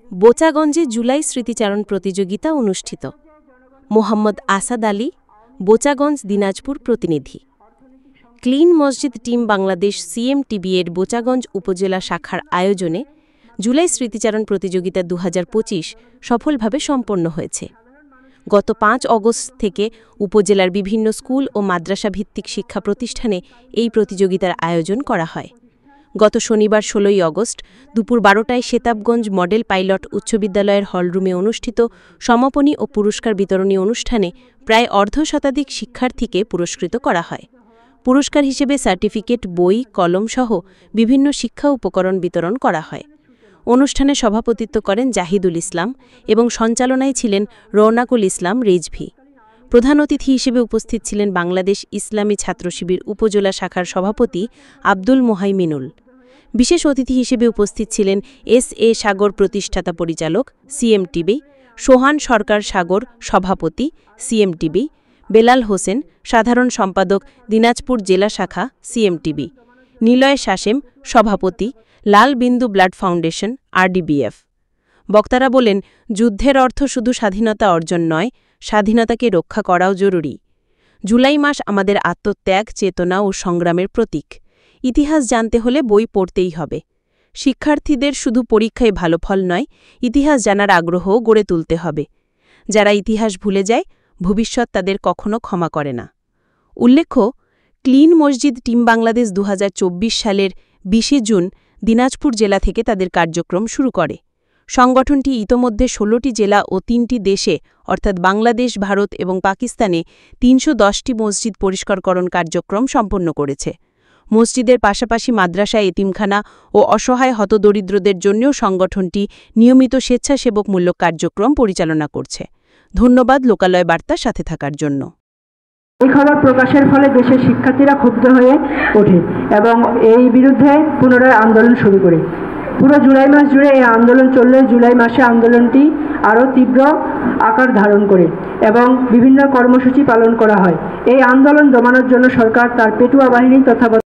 বোচাগঞ্জে জুলাই স্মৃতিচারণ প্রতিযোগিতা অনুষ্ঠিত। মোহাম্মদ আসাদ আলী, বোচাগঞ্জ, দিনাজপুর প্রতিনিধি। ক্লিন মসজিদ টিম বাংলাদেশ সিএমটিবি এর বোচাগঞ্জ উপজেলা শাখার আয়োজনে জুলাই স্মৃতিচারণ প্রতিযোগিতা ২০২৫ সফলভাবে সম্পন্ন হয়েছে। গত ৫ অগস্ট থেকে উপজেলার বিভিন্ন স্কুল ও মাদ্রাসা ভিত্তিক শিক্ষা প্রতিষ্ঠানে এই প্রতিযোগিতার আয়োজন করা হয়। গত শনিবার ১৬ অগস্ট দুপুর ১২টায় সেতাবগঞ্জ মডেল পাইলট উচ্চ বিদ্যালয়ের হলরুমে অনুষ্ঠিত সমাপনী ও পুরস্কার বিতরণী অনুষ্ঠানে প্রায় অর্ধশতাধিক শিক্ষার্থীকে পুরস্কৃত করা হয়। পুরস্কার হিসেবে সার্টিফিকেট, বই, কলমসহ বিভিন্ন শিক্ষা উপকরণ বিতরণ করা হয়। অনুষ্ঠানে সভাপতিত্ব করেন জাহিদুল ইসলাম এবং সঞ্চালনায় ছিলেন রৌনাকুল ইসলাম রিজভী। প্রধান অতিথি হিসেবে উপস্থিত ছিলেন বাংলাদেশ ইসলামী ছাত্র শিবির উপজেলা শাখার সভাপতি আব্দুল মোহাইমিনুল। বিশেষ অতিথি হিসেবে উপস্থিত ছিলেন এস.এ. সাগর, প্রতিষ্ঠাতা পরিচালক, সিএমটিবি, সোহান সরকার সাগর, সভাপতি, সিএমটিবি, বেলাল হোসেন, সাধারণ সম্পাদক, দিনাজপুর জেলা শাখা, সিএমটিবি, নিলয় শাসেম, সভাপতি, লাল বিন্দু ব্লাড ফাউন্ডেশন, আরডিবিএফ। বক্তারা বলেন, যুদ্ধের অর্থ শুধু স্বাধীনতা অর্জন নয়, স্বাধীনতাকে রক্ষা করাও জরুরি। জুলাই মাস আমাদের আত্মত্যাগ, চেতনা ও সংগ্রামের প্রতীক। ইতিহাস জানতে হলে বই পড়তেই হবে। শিক্ষার্থীদের শুধু পরীক্ষায় ভালো ফল নয়, ইতিহাস জানার আগ্রহও গড়ে তুলতে হবে। যারা ইতিহাস ভুলে যায়, ভবিষ্যৎ তাদের কখনো ক্ষমা করে না। উল্লেখ্য, ক্লিন মসজিদ টিম বাংলাদেশ ২০২৪ সালের ২০ জুন দিনাজপুর জেলা থেকে তাদের কার্যক্রম শুরু করে। সংগঠনটি ইতোমধ্যে ১৬টি জেলা ও ৩টি দেশে অর্থাৎ বাংলাদেশ, ভারত এবং পাকিস্তানে ৩১০টি মসজিদ পরিষ্কারকরণ কার্যক্রম সম্পন্ন করেছে। মসজিদের পাশাপাশি মাদ্রাসা, এতিমখানা ও অসহায় হতদরিদ্রদের জন্যও সংগঠনটি নিয়মিত স্বেচ্ছাসেবকমূলক কার্যক্রম পরিচালনা করছে। ধন্যবাদ লোকালয় বার্তার সাথে থাকার জন্য। এই খবর প্রকাশের ফলে দেশের শিক্ষার্থীরা ক্ষুব্ধ হয়ে ওঠে এবং এই বিরুদ্ধে পুনরায় আন্দোলন শুরু করে। পুরো জুলাই মাস জুড়ে এই আন্দোলন চললে জুলাই মাসে আন্দোলনটি আরও তীব্র আকার ধারণ করে এবং বিভিন্ন কর্মসূচি পালন করা হয়। এই আন্দোলন দমানোর জন্য সরকার তার পেটুয়া বাহিনী তথা